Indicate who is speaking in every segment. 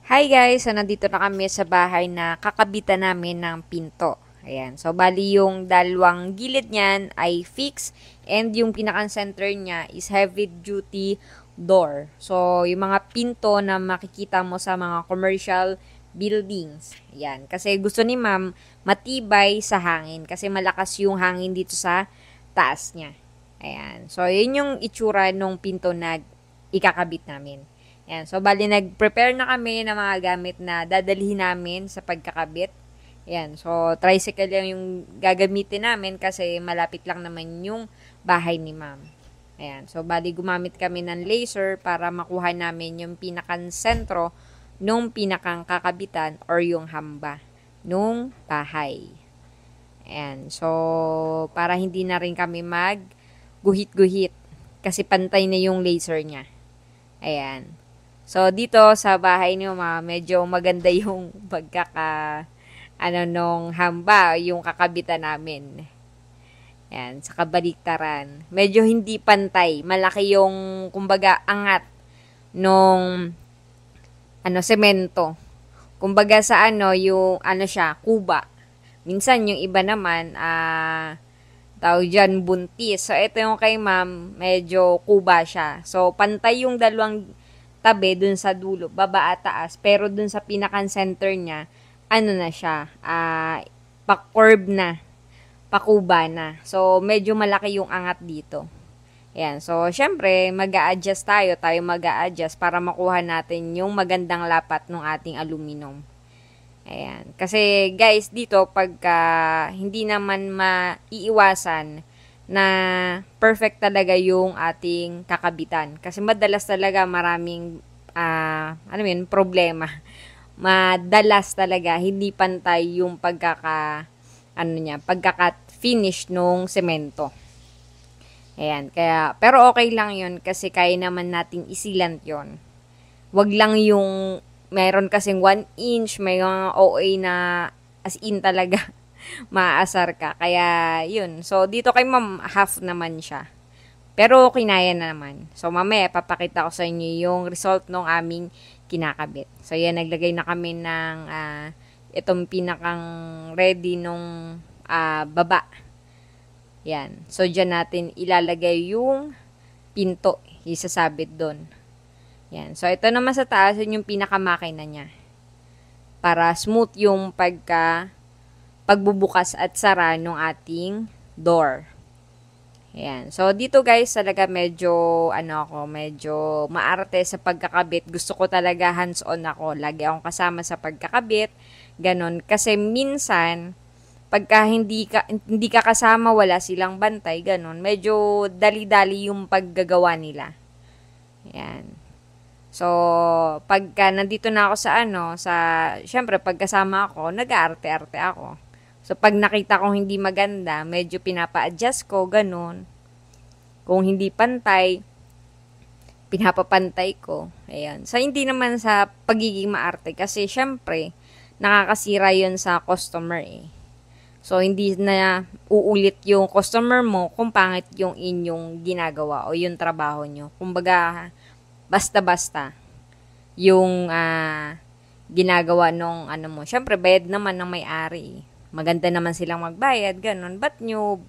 Speaker 1: Hi guys! So, nandito na kami sa bahay na kakabitan namin ng pinto. Ayan. So, bali yung dalawang gilid niyan ay fix and yung pinaka-center niya is heavy duty door. So, yung mga pinto na makikita mo sa mga commercial buildings. Ayan. Kasi gusto ni ma'am matibay sa hangin kasi malakas yung hangin dito sa taas niya. Ayan. So, yun yung itsura nung pinto na ikakabit namin. Yan. So, bali, nag-prepare na kami ng mga gamit na dadalhin namin sa pagkakabit. Yan. So, tricycle lang yung gagamitin namin kasi malapit lang naman yung bahay ni ma'am. Ayan. So, bali, gumamit kami ng laser para makuha namin yung pinakang sentro nung pinakang kakabitan or yung hamba nung bahay. Ayan. So, para hindi na rin kami guhit-guhit kasi pantay na yung laser niya. Ayan. So, dito sa bahay niyo, medyo maganda yung nung hamba, yung kakabitan namin. Yan, sa kabaliktaran. Medyo hindi pantay. Malaki yung, kumbaga, angat nung, semento. Kumbaga sa yung, siya, kuba. Minsan, yung iba naman, tawag dyan, buntis. So, ito yung kay ma'am, medyo kuba siya. So, pantay yung dalawang tabi dun sa dulo, baba at taas. Pero dun sa pinakang center niya, na siya, pa-curve na, pakuba na. So, medyo malaki yung angat dito. Ayan. So, syempre, tayo mag-a-adjust para makuha natin yung magandang lapat ng ating aluminum. Ayan. Kasi, guys, dito, pagka hindi naman maiiwasan na perfect talaga yung ating kakabitan. Kasi madalas talaga maraming, problema. Madalas talaga, hindi pantay yung pagkaka-finish nung semento. Ayan, pero okay lang yun kasi kaya naman nating isilant yon. Wag lang yung, meron kasing 1 inch, may mga OA na as in talaga, maaasar ka. Kaya, yun. So, dito kay ma'am, half naman siya. Pero, kinaya na naman. So, mamaya, papakita ko sa inyo yung result ng aming kinakabit. So, yan, naglagay na kami ng itong pinakang ready nung baba. Yan. So, dyan natin ilalagay yung pinto. Isasabit doon. Yan. So, ito naman sa taas, yun yung pinakamakina niya. Para smooth yung pagbubukas at sara ng ating door. Ayan. So, dito guys, talaga medyo medyo maarte sa pagkakabit. Gusto ko talaga hands-on ako. Lagi akong kasama sa pagkakabit. Ganon. Kasi minsan, pagka hindi ka kasama, wala silang bantay, ganon. Medyo dali-dali yung paggagawa nila. Ayan. So, pagka nandito na ako syempre, pagkasama ako, nag-aarte-arte ako. So, pag nakita kong hindi maganda, medyo pinapa-adjust ko, ganun. Kung hindi pantay, pinapapantay ko. Ayan. So, hindi naman sa pagiging maarte kasi, syempre, nakakasira yon sa customer eh. So, hindi na uulit yung customer mo kung pangit yung inyong ginagawa o yung trabaho nyo. Kumbaga, basta-basta yung ginagawa nung mo. Syempre, bayad naman ng may-ari. Maganda naman silang magbayad, ganun. Ba't nyo,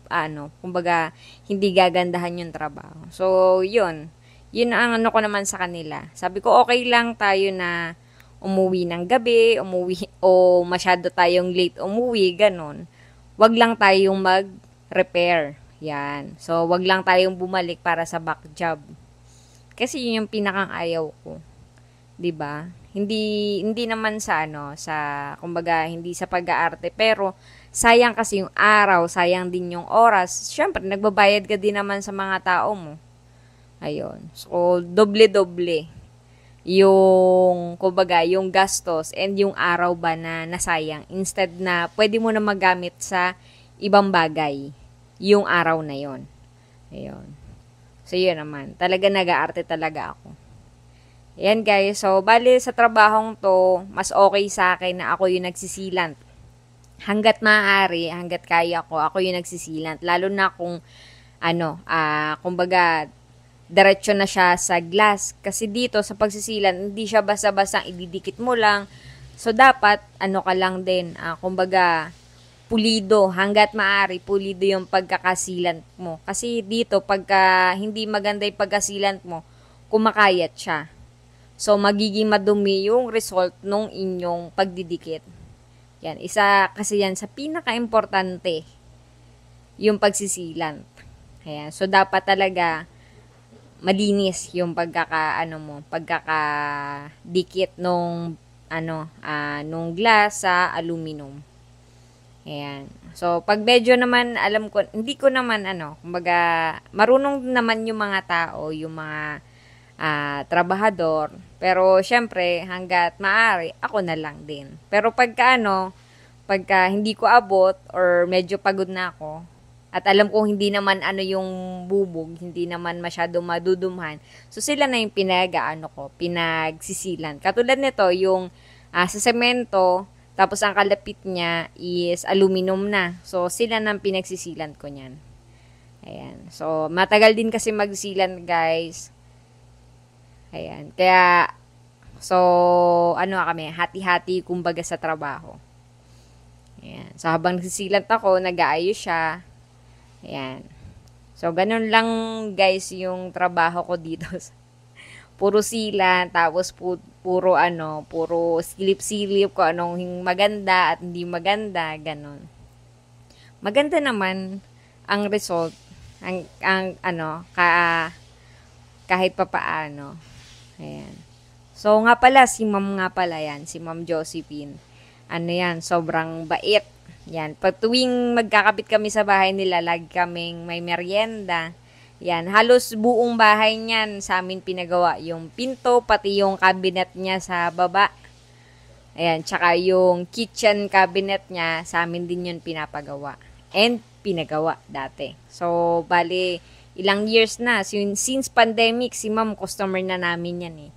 Speaker 1: kumbaga, hindi gagandahan yung trabaho. So, yun. Yun ang ko naman sa kanila. Sabi ko, okay lang tayo na umuwi ng gabi, o masyado tayong late umuwi, ganun. Wag lang tayong mag-repair. Yan. So, wag lang tayong bumalik para sa back job. Kasi yun yung pinakang ayaw ko. 'Di ba? Hindi naman kumbaga hindi sa pag-aarte, pero sayang kasi yung araw, sayang din yung oras. Syempre, nagbabayad ka din naman sa mga tao mo. Ayun. So, doble-doble yung, kumbaga, yung gastos and yung araw ba na nasayang. Instead na pwede mo na magamit sa ibang bagay yung araw na yon. Ayun. So, yun naman. Talaga nag-aarte talaga ako. Ayan guys. So, bali sa trabahong to, mas okay sa akin na ako yung nagsisilant. Hanggat maaari, hanggat kaya ko, ako yung nagsisilant. Lalo na kung, kumbaga, diretso na siya sa glass. Kasi dito, sa pagsisilan, hindi siya basta-basta ididikit mo lang. So, dapat, ano ka lang din, kumbaga, pulido. Hanggat maaari, pulido yung pagkakasilant mo. Kasi dito, pagka hindi maganda yung pagkasilant mo, kumakayat siya. So, magiging madumi yung result nung inyong pagdidikit. Yan, isa kasi yan sa pinaka-importante, yung pagsisilant. Ayan, so dapat talaga malinis yung pagkakadikit nung nung glass sa aluminum. Ayan. So, pag medyo naman, alam ko, hindi ko naman, kumbaga, marunong naman yung mga tao, yung mga trabahador. Pero, syempre, hanggat maaari, ako na lang din. Pero pagka hindi ko abot, or medyo pagod na ako, at alam kong hindi naman yung bubog, hindi naman masyado madudumhan. So, sila na yung pinagsisilan. Katulad nito, yung sa semento, tapos ang kalapit niya is aluminum na. So, sila na pinagsisilan ko niyan. Ayan. So, matagal din kasi magsilan, guys. Ayan. Kaya, so, kami, hati-hati kumbaga sa trabaho. Ayan. So, habang nagsisilant ako, nag-aayos siya. Ayan. So, ganun lang guys yung trabaho ko dito. Puro silan, tapos puro silip-silip ko anong maganda at hindi maganda, ganun. Maganda naman ang result, kahit papaano. Ayan. So, nga pala, si Ma'am Josephine. Sobrang bait. Yan, pag tuwing magkakapit kami sa bahay nila, lagi kaming may merienda. Yan, halos buong bahay niyan sa amin pinagawa. Yung pinto, pati yung cabinet niya sa baba. Ayan, tsaka yung kitchen cabinet niya, sa amin din yun pinapagawa. And pinagawa dati. So, bali, ilang years na. Since pandemic, si ma'am, customer na namin yan eh.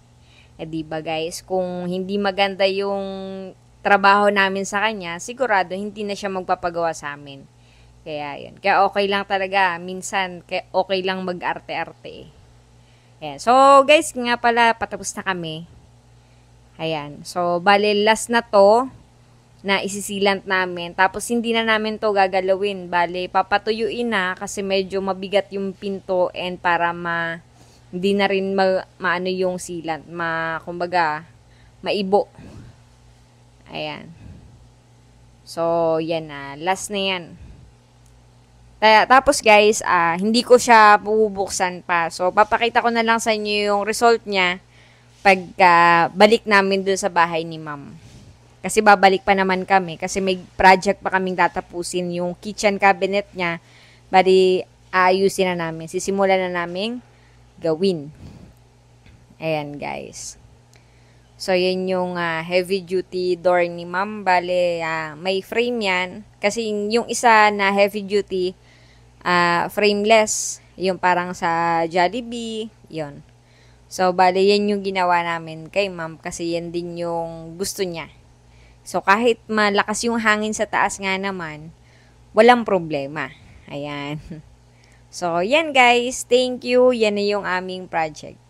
Speaker 1: Diba guys, kung hindi maganda yung trabaho namin sa kanya, sigurado hindi na siya magpapagawa sa amin. Kaya yun. Kaya okay lang talaga. Minsan, okay lang mag-arte-arte eh. Ayan. So, guys, nga pala, patapos na kami. Ayan. So, bale, last na to na isisilant namin. Tapos, hindi na namin to gagalawin. Bale, papatuyuin na kasi medyo mabigat yung pinto and para hindi na rin maano yung silant. Kumbaga, maibo. Ayan. So, yan na. Last na yan. Tapos guys, hindi ko siya bubuksan pa. So, papakita ko na lang sa inyo yung result niya pagka balik namin dun sa bahay ni ma'am. Kasi babalik pa naman kami. Kasi may project pa kaming tatapusin. Yung kitchen cabinet niya, bali, ayusin na namin. Sisimulan na namin gawin. Ayan guys. So, yan yung heavy duty door ni ma'am. Bale, may frame yan. Kasi yung isa na heavy duty, frameless. Yung parang sa Jollibee. Yun. So, bale, yan yung ginawa namin kay ma'am. Kasi yan din yung gusto niya. So, kahit malakas yung hangin sa taas nga naman, walang problema. Ayan. So, yan guys. Thank you. Yan na yung aming project.